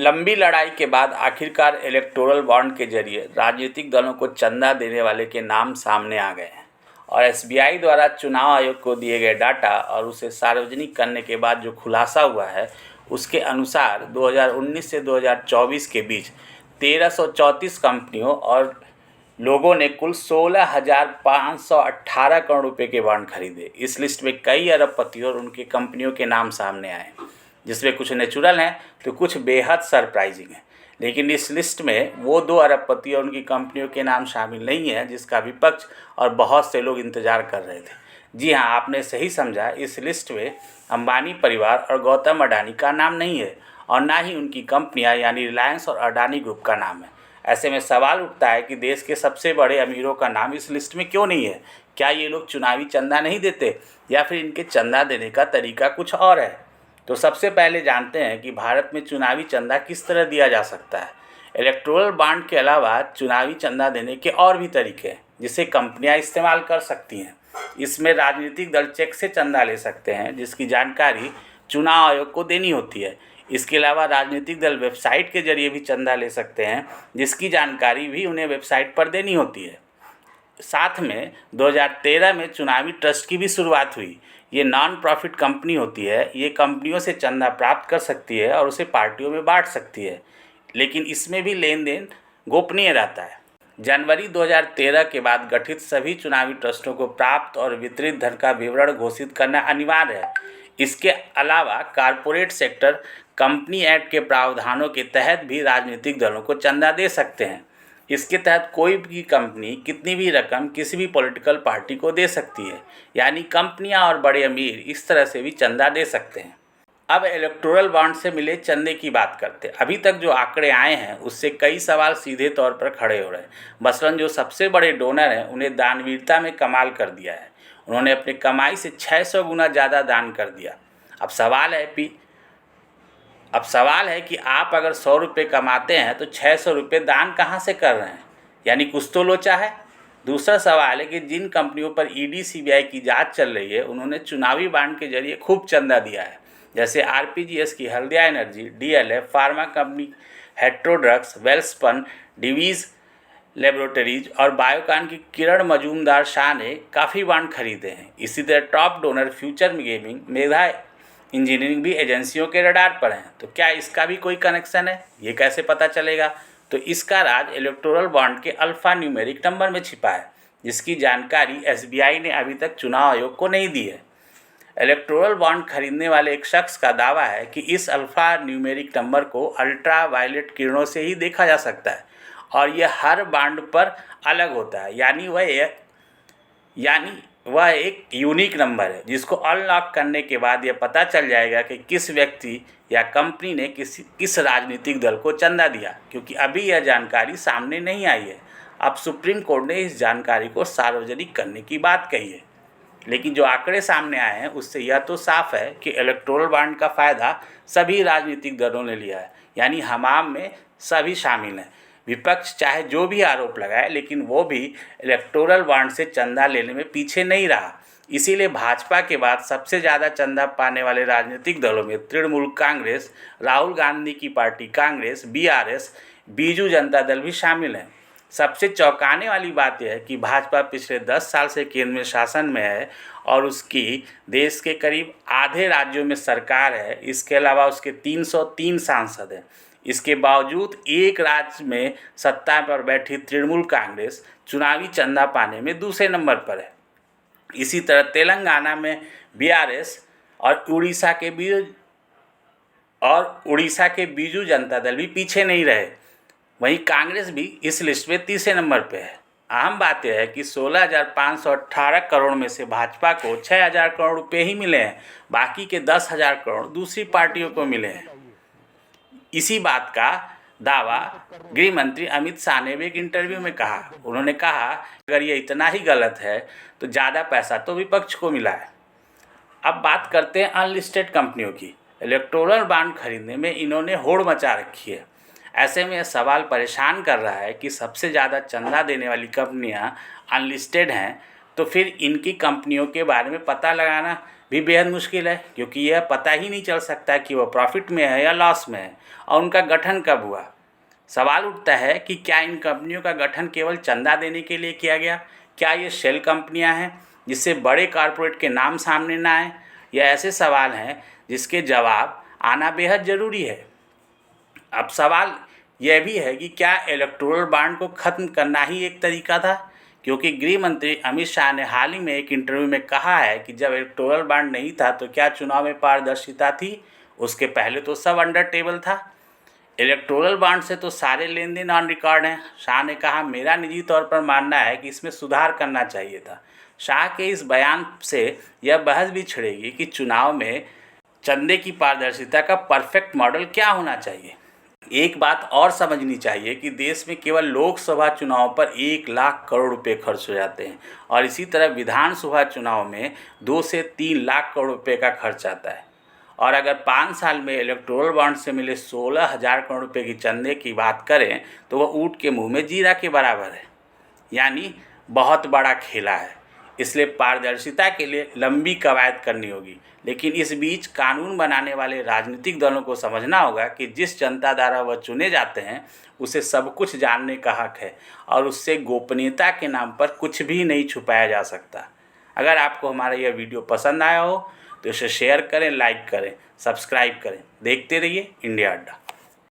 लंबी लड़ाई के बाद आखिरकार इलेक्टोरल बॉन्ड के जरिए राजनीतिक दलों को चंदा देने वाले के नाम सामने आ गए हैं और एसबीआई द्वारा चुनाव आयोग को दिए गए डाटा और उसे सार्वजनिक करने के बाद जो खुलासा हुआ है उसके अनुसार 2019 से 2024 के बीच 1334 कंपनियों और लोगों ने कुल 16,518 करोड़ रुपए के बॉन्ड खरीदे। इस लिस्ट में कई अरबपतियों और उनकी कंपनियों के नाम सामने आए, जिसमें कुछ नेचुरल हैं तो कुछ बेहद सरप्राइजिंग हैं। लेकिन इस लिस्ट में वो 2 अरबपति और उनकी कंपनियों के नाम शामिल नहीं है जिसका विपक्ष और बहुत से लोग इंतजार कर रहे थे। जी हाँ, आपने सही समझा, इस लिस्ट में अंबानी परिवार और गौतम अडानी का नाम नहीं है और ना ही उनकी कंपनियां यानी रिलायंस और अडानी ग्रुप का नाम है। ऐसे में सवाल उठता है कि देश के सबसे बड़े अमीरों का नाम इस लिस्ट में क्यों नहीं है? क्या ये लोग चुनावी चंदा नहीं देते या फिर इनके चंदा देने का तरीका कुछ और है? तो सबसे पहले जानते हैं कि भारत में चुनावी चंदा किस तरह दिया जा सकता है। इलेक्टोरल बॉन्ड के अलावा चुनावी चंदा देने के और भी तरीके हैं जिसे कंपनियां इस्तेमाल कर सकती हैं। इसमें राजनीतिक दल चेक से चंदा ले सकते हैं जिसकी जानकारी चुनाव आयोग को देनी होती है। इसके अलावा राजनीतिक दल वेबसाइट के जरिए भी चंदा ले सकते हैं जिसकी जानकारी भी उन्हें वेबसाइट पर देनी होती है। साथ में 2013 में चुनावी ट्रस्ट की भी शुरुआत हुई। ये नॉन प्रॉफिट कंपनी होती है। ये कंपनियों से चंदा प्राप्त कर सकती है और उसे पार्टियों में बांट सकती है, लेकिन इसमें भी लेन देन गोपनीय रहता है। जनवरी 2013 के बाद गठित सभी चुनावी ट्रस्टों को प्राप्त और वितरित धन का विवरण घोषित करना अनिवार्य है। इसके अलावा कॉरपोरेट सेक्टर कंपनी एक्ट के प्रावधानों के तहत भी राजनीतिक दलों को चंदा दे सकते हैं। इसके तहत कोई भी कंपनी कितनी भी रकम किसी भी पॉलिटिकल पार्टी को दे सकती है, यानी कंपनियां और बड़े अमीर इस तरह से भी चंदा दे सकते हैं। अब इलेक्टोरल बॉन्ड से मिले चंदे की बात करते हैं। अभी तक जो आंकड़े आए हैं उससे कई सवाल सीधे तौर पर खड़े हो रहे हैं। मसलन जो सबसे बड़े डोनर हैं उन्हें दानवीरता में कमाल कर दिया है। उन्होंने अपनी कमाई से 600 गुना ज़्यादा दान कर दिया। अब सवाल है कि आप अगर 100 रुपये कमाते हैं तो 600 रुपये दान कहाँ से कर रहे हैं, यानी कुछ तो लोचा है। दूसरा सवाल है कि जिन कंपनियों पर ईडी सीबीआई की जांच चल रही है उन्होंने चुनावी बॉन्ड के जरिए खूब चंदा दिया है, जैसे आरपीजीएस की Haldia energy, DLF pharma company, Heterodrugs, Welspun, Divi's laboratories और बायोकान की किरण मजूमदार शाह ने काफ़ी बॉन्ड खरीदे हैं। इसी तरह टॉप डोनर फ्यूचर गेमिंग, मेधा इंजीनियरिंग भी एजेंसियों के रडार पर हैं। तो क्या इसका भी कोई कनेक्शन है? ये कैसे पता चलेगा? तो इसका राज इलेक्टोरल बॉन्ड के अल्फा न्यूमेरिक नंबर में छिपा है, जिसकी जानकारी एसबीआई ने अभी तक चुनाव आयोग को नहीं दी है। इलेक्टोरल बॉन्ड खरीदने वाले एक शख्स का दावा है कि इस अल्फा न्यूमेरिक नंबर को अल्ट्रा वायलेट किरणों से ही देखा जा सकता है और यह हर बॉन्ड पर अलग होता है, यानी वह एक यूनिक नंबर है जिसको अनलॉक करने के बाद यह पता चल जाएगा कि किस व्यक्ति या कंपनी ने किस राजनीतिक दल को चंदा दिया, क्योंकि अभी यह जानकारी सामने नहीं आई है। अब सुप्रीम कोर्ट ने इस जानकारी को सार्वजनिक करने की बात कही है, लेकिन जो आंकड़े सामने आए हैं उससे यह तो साफ है कि इलेक्टोरल बॉन्ड का फ़ायदा सभी राजनीतिक दलों ने लिया है, यानी हमाम में सभी शामिल हैं। विपक्ष चाहे जो भी आरोप लगाए, लेकिन वो भी इलेक्टोरल बॉन्ड से चंदा लेने में पीछे नहीं रहा। इसीलिए भाजपा के बाद सबसे ज़्यादा चंदा पाने वाले राजनीतिक दलों में तृणमूल कांग्रेस, राहुल गांधी की पार्टी कांग्रेस, बीआरएस, बीजू जनता दल भी शामिल हैं। सबसे चौंकाने वाली बात यह है कि भाजपा पिछले 10 साल से केंद्र में शासन में है और उसकी देश के करीब आधे राज्यों में सरकार है। इसके अलावा उसके 303 सांसद हैं। इसके बावजूद एक राज्य में सत्ता पर बैठी तृणमूल कांग्रेस चुनावी चंदा पाने में दूसरे नंबर पर है। इसी तरह तेलंगाना में बीआरएस और उड़ीसा के बीजू जनता दल भी पीछे नहीं रहे। वहीं कांग्रेस भी इस लिस्ट में तीसरे नंबर पर है। अहम बात यह है कि 16,518 करोड़ में से भाजपा को 6,000 करोड़ रुपये ही मिले हैं, बाकी के 10,000 करोड़ दूसरी पार्टियों को मिले हैं। इसी बात का दावा गृह मंत्री अमित शाह ने भी एक इंटरव्यू में कहा। उन्होंने कहा अगर ये इतना ही गलत है तो ज़्यादा पैसा तो विपक्ष को मिला है। अब बात करते हैं अनलिस्टेड कंपनियों की। इलेक्टोरल बॉन्ड खरीदने में इन्होंने होड़ मचा रखी है। ऐसे में यह सवाल परेशान कर रहा है कि सबसे ज़्यादा चंदा देने वाली कंपनियां अनलिस्टेड हैं, तो फिर इनकी कंपनियों के बारे में पता लगाना भी बेहद मुश्किल है, क्योंकि यह पता ही नहीं चल सकता कि वह प्रॉफिट में है या लॉस में है और उनका गठन कब हुआ। सवाल उठता है कि क्या इन कंपनियों का गठन केवल चंदा देने के लिए किया गया? क्या ये शेल कंपनियां हैं जिससे बड़े कॉरपोरेट के नाम सामने ना आए? यह ऐसे सवाल हैं जिसके जवाब आना बेहद ज़रूरी है। अब सवाल यह भी है कि क्या इलेक्टोरल बॉन्ड को ख़त्म करना ही एक तरीका था? क्योंकि गृह मंत्री अमित शाह ने हाल ही में एक इंटरव्यू में कहा है कि जब इलेक्टोरल बॉन्ड नहीं था तो क्या चुनाव में पारदर्शिता थी? उसके पहले तो सब अंडर टेबल था। इलेक्टोरल बॉन्ड से तो सारे लेन देन ऑन रिकॉर्ड हैं। शाह ने कहा, मेरा निजी तौर पर मानना है कि इसमें सुधार करना चाहिए था। शाह के इस बयान से यह बहस भी छिड़ेगी कि चुनाव में चंदे की पारदर्शिता का परफेक्ट मॉडल क्या होना चाहिए। एक बात और समझनी चाहिए कि देश में केवल लोकसभा चुनाव पर 1 लाख करोड़ रुपए खर्च हो जाते हैं और इसी तरह विधानसभा चुनाव में 2 से 3 लाख करोड़ रुपए का खर्च आता है। और अगर 5 साल में इलेक्टोरल बॉन्ड से मिले 16,000 करोड़ रुपए की चंदे की बात करें तो वह ऊँट के मुंह में जीरा के बराबर है, यानी बहुत बड़ा खेला है। इसलिए पारदर्शिता के लिए लंबी कवायद करनी होगी, लेकिन इस बीच कानून बनाने वाले राजनीतिक दलों को समझना होगा कि जिस जनता द्वारा वह चुने जाते हैं उसे सब कुछ जानने का हक है और उससे गोपनीयता के नाम पर कुछ भी नहीं छुपाया जा सकता। अगर आपको हमारा यह वीडियो पसंद आया हो तो इसे शेयर करें, लाइक करें, सब्सक्राइब करें। देखते रहिए इंडिया अड्डा।